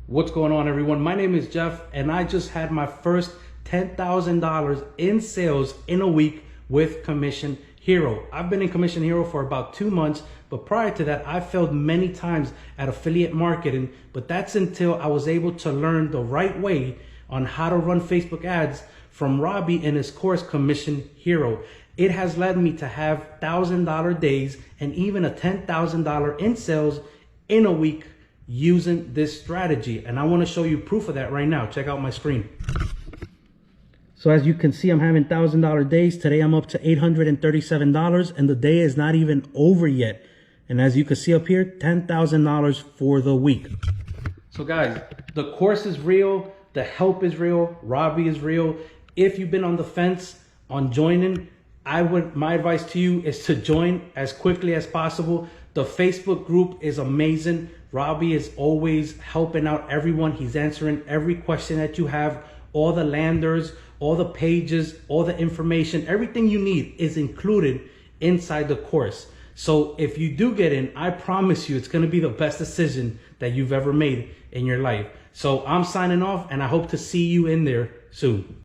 What's going on, everyone? My name is Jeff, and I just had my first $10,000 in sales in a week with Commission Hero. I've been in Commission Hero for about 2 months, but prior to that, I failed many times at affiliate marketing, but that's until I was able to learn the right way on how to run Facebook ads from Robbie in his course, Commission Hero. It has led me to have $1,000 days and even a $10,000 in sales in a week using this strategy. And I want to show you proof of that right now. Check out my screen. So as you can see, I'm having $1,000 days. Today I'm up to $837 and the day is not even over yet. And as you can see up here, $10,000 for the week. So guys, the course is real. The help is real. Robbie is real. If you've been on the fence on joining, my advice to you is to join as quickly as possible. The Facebook group is amazing. Robbie is always helping out everyone. He's answering every question that you have. All the landers, all the pages, all the information, everything you need is included inside the course. So if you do get in, I promise you it's going to be the best decision that you've ever made in your life. So I'm signing off, and I hope to see you in there soon.